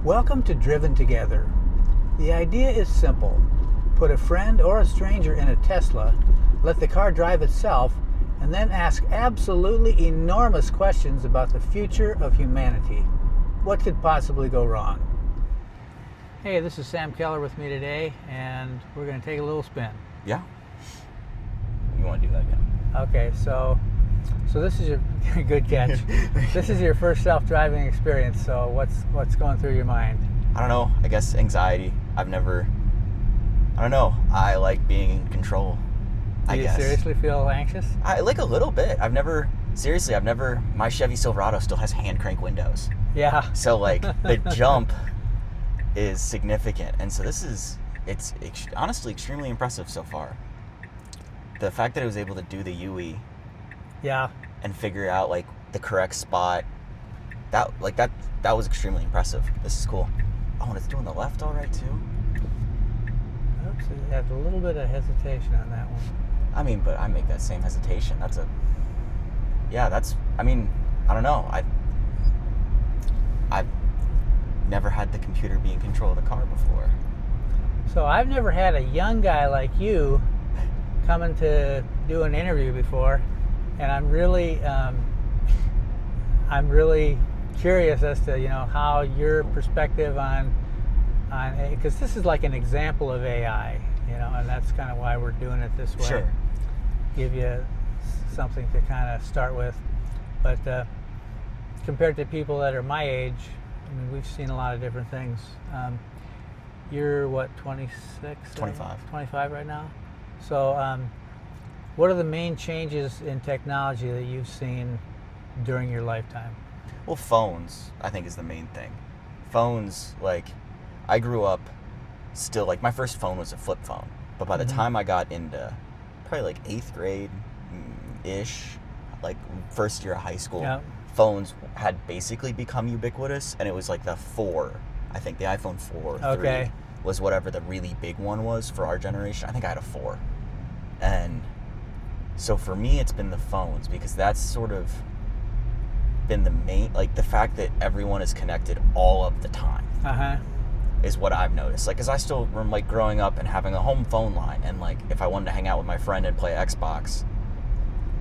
Welcome to Driven Together. The idea is simple. Put a friend or a stranger in a Tesla, let the car drive itself, and then ask absolutely enormous questions about the future of humanity. What could possibly go wrong? Hey, this is Sam Keller with me today, and we're going to take a little spin. Yeah. You want to do that again? Okay, so this is your good catch. This is your first self-driving experience. So what's going through your mind? I don't know. I guess anxiety. I don't know. I like being in control. Do you seriously feel anxious? I like a little bit. My Chevy Silverado still has hand crank windows. Yeah. So like the jump is significant, and so it's honestly extremely impressive so far. The fact that it was able to do the UE. Yeah. And figure out like the correct spot. That was extremely impressive. This is cool. Oh, and it's doing the left all right too. Oops, you had a little bit of hesitation on that one. I mean, but I make that same hesitation. I don't know. I've never had the computer be in control of the car before. So I've never had a young guy like you coming to do an interview before, and I'm really curious as to how your perspective on because this is like an example of AI, and that's kind of why we're doing it this way. Sure. Give you something to kind of start with, but compared to people that are my age, I mean, we've seen a lot of different things. You're what, 26? 25 right now. So, what are the main changes in technology that you've seen during your lifetime? Well, phones, I think, is the main thing. Phones, like, I grew up still, like, my first phone was a flip phone. But by the time I got into probably, like, 8th grade-ish, like, first year of high school, yep, phones had basically become ubiquitous, and it was, like, the 4. I think the iPhone 4 or 3 was whatever the really big one was for our generation. I think I had a 4. And so for me, it's been the phones, because that's sort of been the main, like the fact that everyone is connected all of the time is what I've noticed. Like, because I still remember like growing up and having a home phone line, and like if I wanted to hang out with my friend and play Xbox,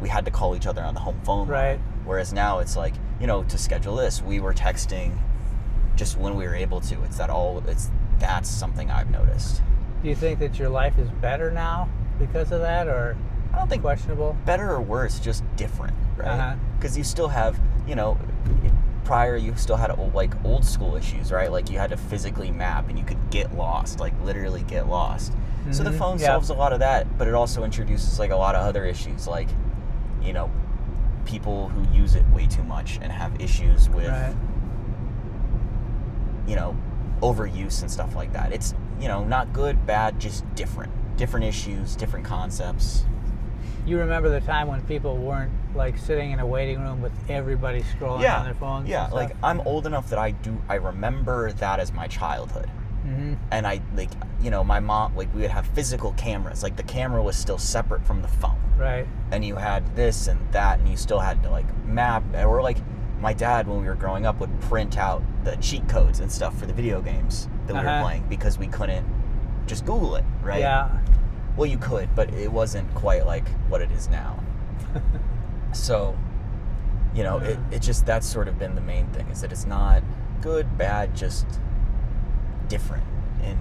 we had to call each other on the home phone line. Whereas now it's like, to schedule this, we were texting just when we were able to. That's something I've noticed. Do you think that your life is better now because of that, or I don't think questionable? Better or worse, just different, right? Because you still have, prior you still had like old school issues, right? Like you had to physically map and you could get lost, like literally get lost. So the phone solves a lot of that, but it also introduces like a lot of other issues, like, people who use it way too much and have issues with, overuse and stuff like that. It's, not good, bad, just different issues, different concepts. You remember the time when people weren't like sitting in a waiting room with everybody scrolling on their phones? Yeah, like I'm old enough that I remember that as my childhood. And I, like, my mom, like, we would have physical cameras. Like, the camera was still separate from the phone. Right. And you had this and that, and you still had to, like, map. Or, like, my dad, when we were growing up, would print out the cheat codes and stuff for the video games that we were playing, because we couldn't just Google it, right? Yeah. Well, you could, but it wasn't quite like what it is now. So, it just, that's sort of been the main thing, is that it's not good, bad, just different. And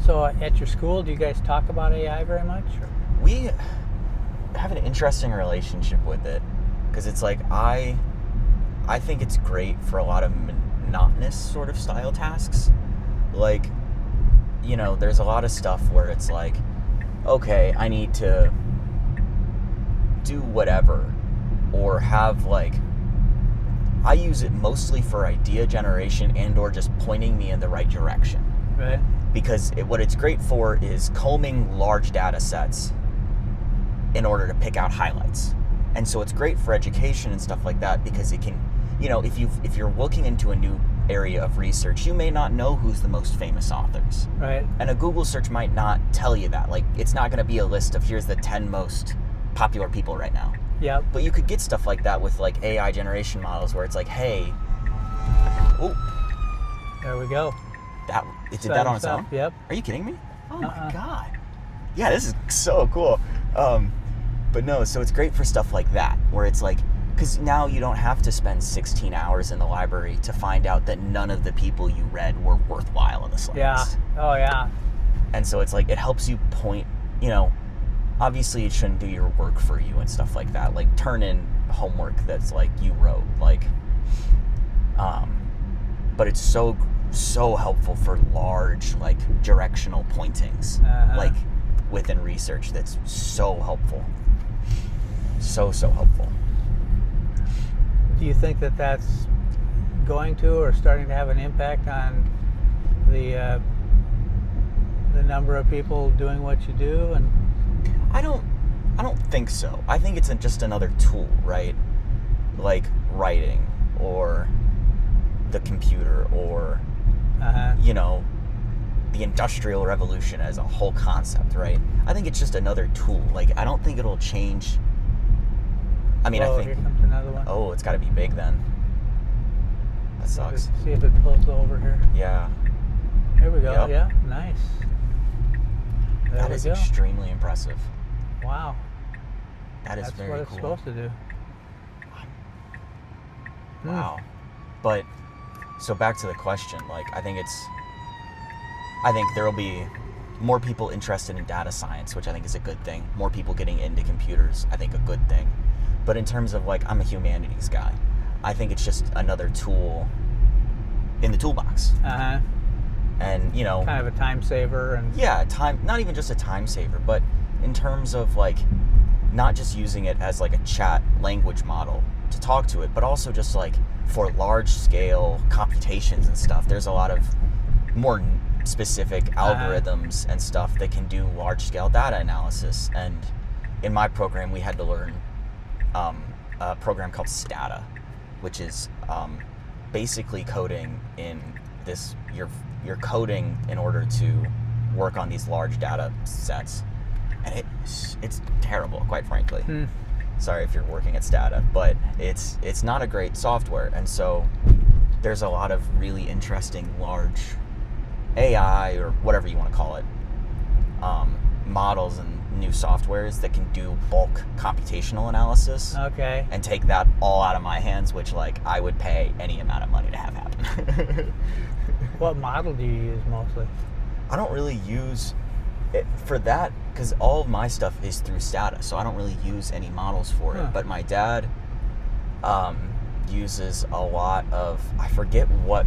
so at your school, do you guys talk about AI very much? Or? We have an interesting relationship with it, because it's like I think it's great for a lot of monotonous sort of style tasks. Like, there's a lot of stuff where it's like, okay, I need to do whatever, or have like, I use it mostly for idea generation and or just pointing me in the right direction. Right. Because what it's great for is combing large data sets in order to pick out highlights. And so it's great for education and stuff like that, because it can, if you're looking into a new area of research, you may not know who's the most famous authors. Right. And a Google search might not tell you that. Like, it's not going to be a list of here's the 10 most popular people right now. Yeah. But you could get stuff like that with like AI generation models, where it's like, hey, There we go. It did that on its own? Yep. Are you kidding me? Oh my God. Yeah, this is so cool. But no, so it's great for stuff like that, where it's like, because now you don't have to spend 16 hours in the library to find out that none of the people you read were worthwhile in the slightest. Yeah. Oh, yeah. And so it's like, it helps you point, obviously it shouldn't do your work for you and stuff like that. Like, turn in homework that's like you wrote, like, but it's so helpful for large, like, directional pointings, like within research. That's so helpful. So helpful. Do you think that that's going to or starting to have an impact on the number of people doing what you do? And I don't think so. I think it's just another tool, right? Like writing or the computer or the Industrial Revolution as a whole concept, right? I think it's just another tool. Like, I don't think it'll change. I mean, I think. Here comes another one. Oh, it's got to be big then. That sucks. See if it pulls over here. Yeah. There we go. Yep. Yeah, nice. There That is extremely impressive. Wow. That's very cool. That's what it's supposed to do. Wow. But, so back to the question, like, I think there will be more people interested in data science, which I think is a good thing. More people getting into computers, I think a good thing. But in terms of, like, I'm a humanities guy, I think it's just another tool in the toolbox. And, kind of a time saver. And yeah, not even just a time saver, but in terms of, like, not just using it as, like, a chat language model to talk to it, but also just, like, for large scale computations and stuff. There's a lot of more specific algorithms and stuff that can do large scale data analysis. And in my program, we had to learn a program called Stata, which is basically coding in this. You're coding in order to work on these large data sets, and it's terrible, quite frankly. Sorry if you're working at Stata, but it's not a great software. And so there's a lot of really interesting large AI, or whatever you want to call it, models and new softwares that can do bulk computational analysis. Okay. And take that all out of my hands, which, like, I would pay any amount of money to have happen. What model do you use mostly? I don't really use it for that, because all of my stuff is through Stata, so I don't really use any models for it. But my dad uses a lot of, I forget what,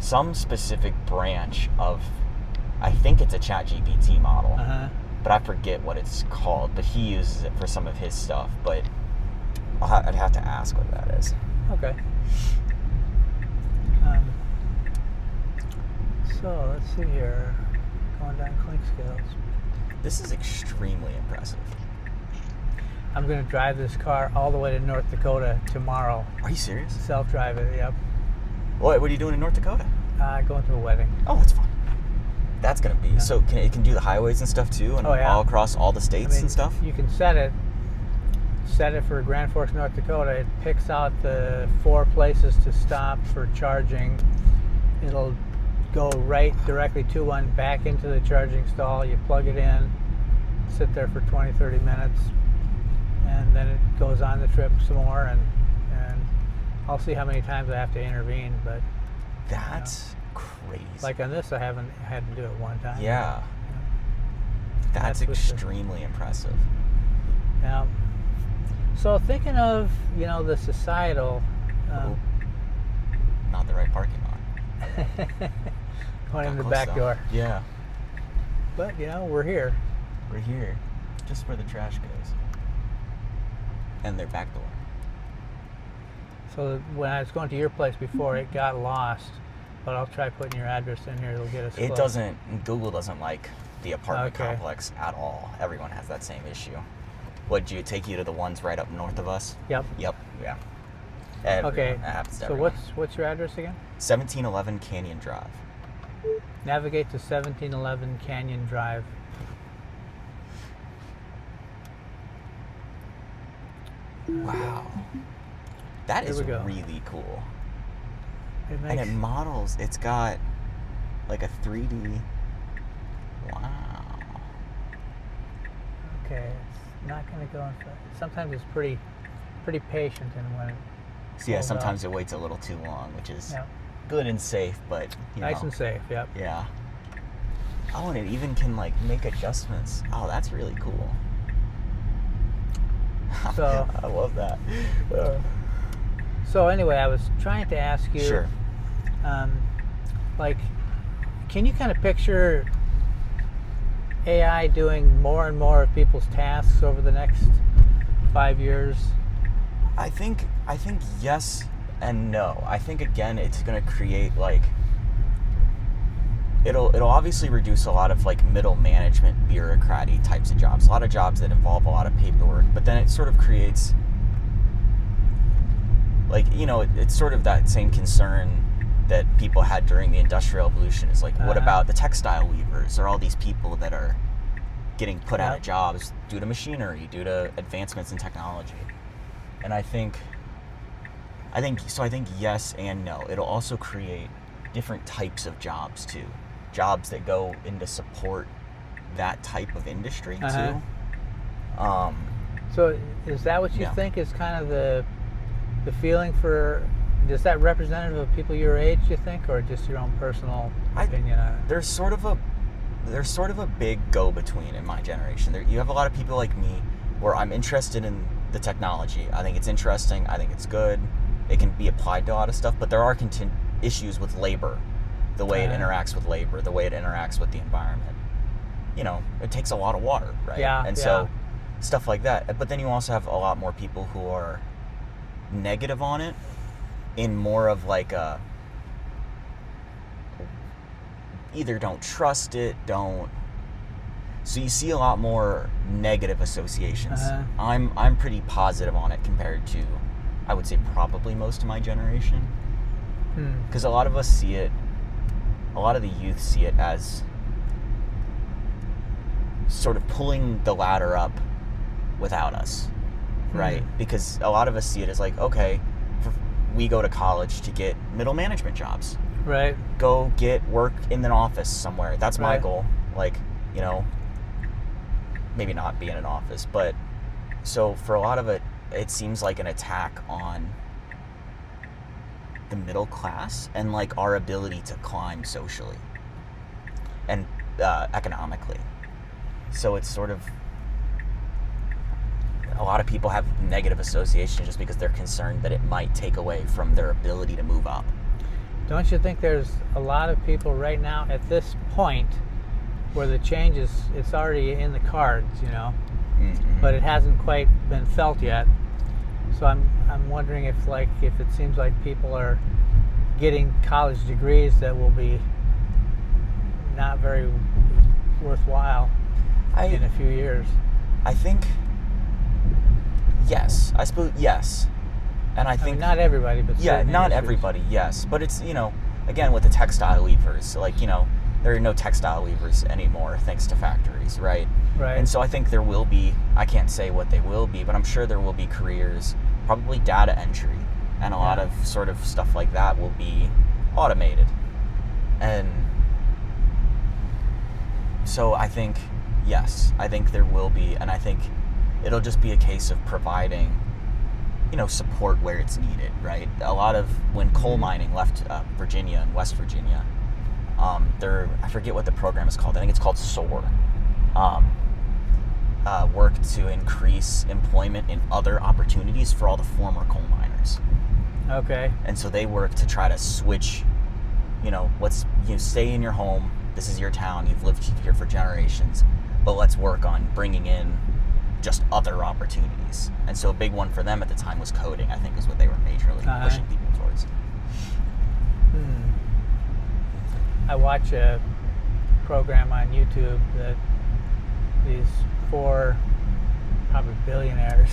some specific branch of, I think it's a ChatGPT model, but I forget what it's called. But he uses it for some of his stuff, but I'd have to ask what that is. Okay. So let's see here. Going down clink scales. This is extremely impressive. I'm going to drive this car all the way to North Dakota tomorrow. Are you serious? Self-drive it, yep. What are you doing in North Dakota? Going to a wedding. Oh, that's fun. That's going to be, so it can do the highways and stuff too, and all across all the states and stuff? You can set it for Grand Forks, North Dakota. It picks out the 4 places to stop for charging. It'll go right directly to one, back into the charging stall. You plug it in, sit there for 20-30 minutes, and then it goes on the trip some more, and I'll see how many times I have to intervene. But that's crazy. Like on this, I haven't had to do it one time. Yeah. That's extremely impressive. Yeah. So thinking of, the societal... not the right parking lot. Going in the back door. Yeah. But, we're here. We're here. Just where the trash goes. And their back door. So when I was going to your place before, it got lost. But I'll try putting your address in here. It'll get us close. It doesn't... Google doesn't like the apartment complex at all. Everyone has that same issue. Would you take you to the ones right up north of us? Yep. Yeah. Okay. That happens to so everyone. what's your address again? 1711 Canyon Drive. Navigate to 1711 Canyon Drive. Wow. That is really cool. And it models. It's got like a 3D. Wow. Okay, it's not going to go in. Sometimes it's pretty patient, and when So yeah, sometimes it waits a little too long, which is good and safe, but nice and safe. Yep. Yeah. Oh, and it even can like make adjustments. Oh, that's really cool. So I love that. So anyway, I was trying to ask you. Sure. Like, can you kind of picture AI doing more and more of people's tasks over the next 5 years? I think yes and no. I think again it's going to create like it'll obviously reduce a lot of like middle management bureaucratic types of jobs. A lot of jobs that involve a lot of paperwork, but then it sort of creates like, it's sort of that same concern that people had during the Industrial Revolution is like, what about the textile weavers or all these people that are getting put out of jobs due to machinery, due to advancements in technology? And I think yes and no. It'll also create different types of jobs too. Jobs that go into support that type of industry too. So is that what you think is kind of the feeling for? Is that representative of people your age, you think, or just your own personal opinion on it? There's sort of a big go-between in my generation. You have a lot of people like me where I'm interested in the technology. I think it's interesting. I think it's good. It can be applied to a lot of stuff, but there are issues with labor, the way it interacts with labor, the way it interacts with the environment. It takes a lot of water, right? Yeah. And so stuff like that. But then you also have a lot more people who are negative on it in more of like a either don't trust it, so you see a lot more negative associations. I'm pretty positive on it compared to, I would say, probably most of my generation. Because a lot of us see it, a lot of the youth see it as sort of pulling the ladder up without us, right? Because a lot of us see it as like, okay, we go to college to get middle management jobs. Right. Go get work in an office somewhere. That's my goal. Like, maybe not be in an office, but so for a lot of it, it seems like an attack on the middle class and like our ability to climb socially and economically. So it's sort of, a lot of people have negative association just because they're concerned that it might take away from their ability to move up. Don't you think there's a lot of people right now at this point where the change it's already in the cards, but it hasn't quite been felt yet? So I'm wondering if it seems like people are getting college degrees that will be not very worthwhile in a few years. I think yes. I suppose yes. And I think not everybody, but not everybody, yes. But it's, again with the textile weavers, like, there are no textile weavers anymore thanks to factories, right? Right. And so I think there will be, I can't say what they will be, but I'm sure there will be careers, probably data entry, and a lot of sort of stuff like that will be automated. And so I think, yes, I think there will be, and I think it'll just be a case of providing, support where it's needed, right? A lot of, when coal mining left Virginia and West Virginia, I forget what the program is called. I think it's called SOAR. Worked to increase employment in other opportunities for all the former coal miners. Okay. And so they work to try to switch, stay in your home. This is your town. You've lived here for generations, but let's work on bringing in just other opportunities. And so a big one for them at the time was coding, I think, is what they were majorly pushing people towards. I watch a program on YouTube that these 4 probably billionaires,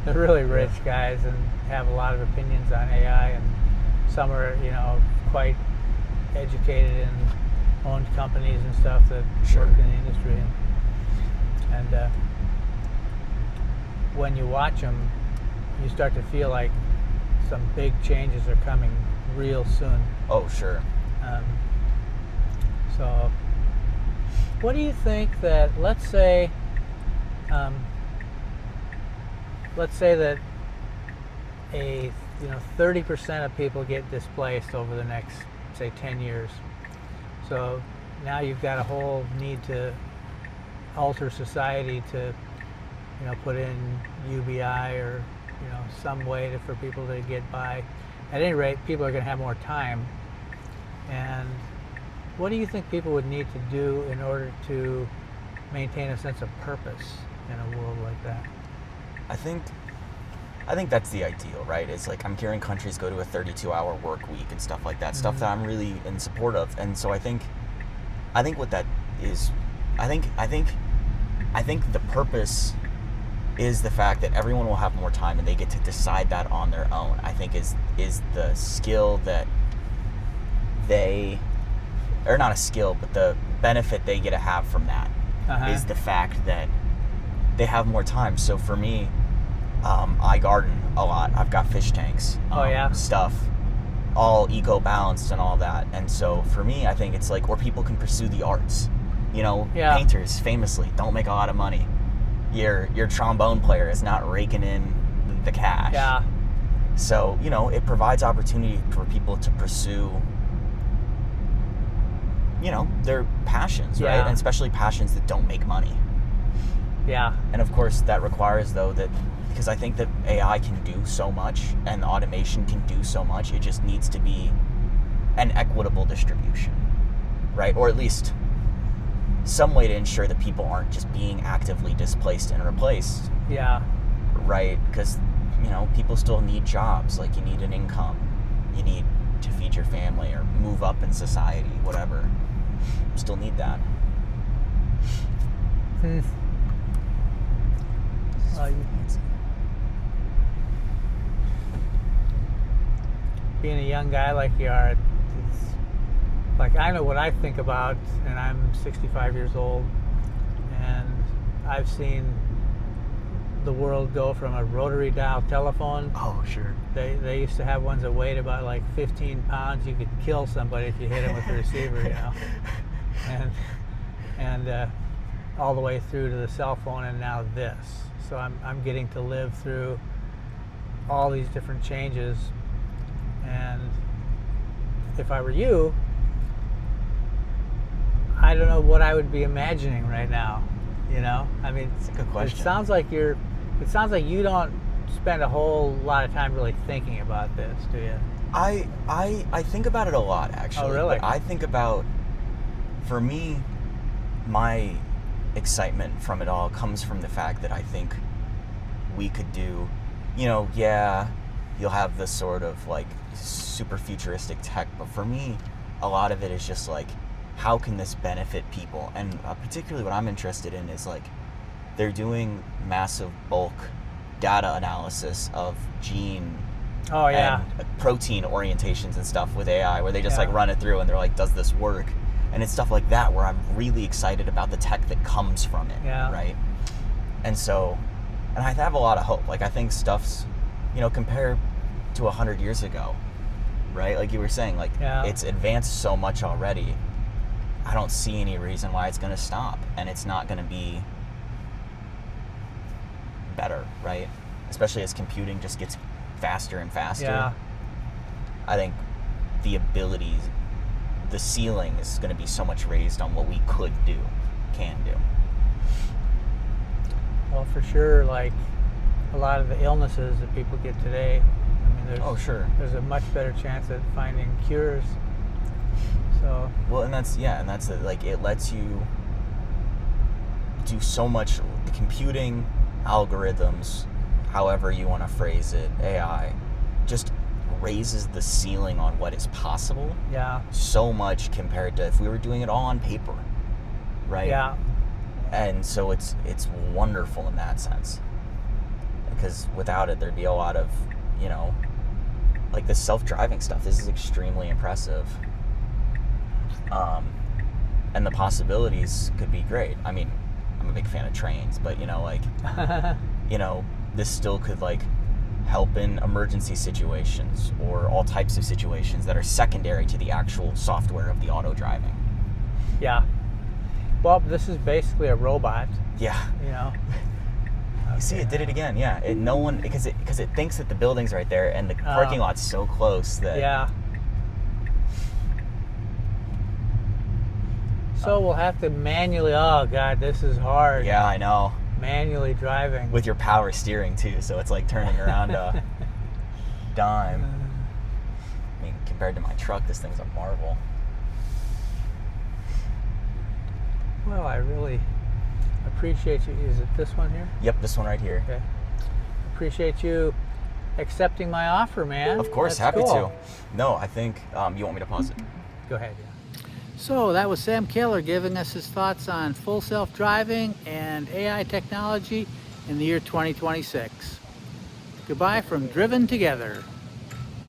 they're really rich guys and have a lot of opinions on AI, and some are, quite educated and owned companies and stuff that work in the industry. And when you watch them, you start to feel like some big changes are coming real soon. Oh, sure. So, what do you think that, let's say that 30% of people get displaced over the next, say, 10 years. So now you've got a whole need to alter society to, put in UBI or, some way for people to get by. At any rate, people are going to have more time. And what do you think people would need to do in order to maintain a sense of purpose in a world like that? I think that's the ideal, right? It's like I'm hearing countries go to a 32-hour work week and stuff like that, stuff that I'm really in support of. And so I think what that is, I think the purpose is the fact that everyone will have more time and they get to decide that on their own. I think is the skill that or not a skill, but the benefit they get to have from that is the fact that they have more time. So for me, I garden a lot. I've got fish tanks, stuff, all eco-balanced and all that. And so for me, I think it's like, or people can pursue the arts. Painters famously don't make a lot of money. Your trombone player is not raking in the cash. Yeah. So, it provides opportunity for people to pursue, their passions, right? And especially passions that don't make money. Yeah. And of course, that requires, though, because I think that AI can do so much and automation can do so much, it just needs to be an equitable distribution, right? Or at least some way to ensure that people aren't just being actively displaced and replaced. Yeah. Right? Because, people still need jobs. Like, you need an income. You need to feed your family or move up in society, whatever. Still need that. Being a young guy like you are, it's like, I know what I think about, and I'm 65 years old, and I've seen the world go from a rotary dial telephone. Oh, sure. They used to have ones that weighed about like 15 pounds. You could kill somebody if you hit them with the receiver, and all the way through to the cell phone, and now this. So I'm getting to live through all these different changes. And if I were you, I don't know what I would be imagining right now. I mean, it's a good question. It sounds like you don't spend a whole lot of time really thinking about this, do you? I think about it a lot, actually. Oh, really? But I think about, for me, my excitement from it all comes from the fact that I think we could do, you'll have this sort of like super futuristic tech, but for me, a lot of it is just like, how can this benefit people? And particularly what I'm interested in is like, they're doing massive bulk data analysis of gene and protein orientations and stuff with AI, where they just like run it through and they're like, does this work? And it's stuff like that where I'm really excited about the tech that comes from it, right? And so, and I have a lot of hope. Like, I think stuff's, compared to 100 years ago, right? Like you were saying, like, it's advanced so much already. I don't see any reason why it's going to stop, and it's not going to be better, right? Especially as computing just gets faster and faster. Yeah. I think the ceiling is going to be so much raised on what we can do. Well, for sure, like a lot of the illnesses that people get today, I mean, there's a much better chance at finding cures. So. Well, and that's it. Like, it lets you do so much. The computing, algorithms, however you want to phrase it, AI, just raises the ceiling on what is possible. Yeah. So much compared to if we were doing it all on paper, right? Yeah. And so it's wonderful in that sense, because without it, there'd be a lot of, like this self-driving stuff. This is extremely impressive. And the possibilities could be great. I mean, I'm a big fan of trains, but this still could like help in emergency situations or all types of situations that are secondary to the actual software of the auto driving. Yeah. Well, this is basically a robot. Yeah. You know. You see, it did it again. Yeah. Because it thinks that the building's right there and the parking lot's so close that. Yeah. So we'll have to manually. Oh God, this is hard. Yeah, I know. Manually driving with your power steering too, so it's like turning around a dime. I mean, compared to my truck, this thing's a marvel. Well, I really appreciate you. Is it this one here? Yep, this one right here. Okay. Appreciate you accepting my offer, man. Of course, That's happy cool. to. No, I think you want me to pause it. Go ahead. Yeah. So that was Sam Kaler giving us his thoughts on full self-driving and AI technology in the year 2026. Goodbye from Driven Together.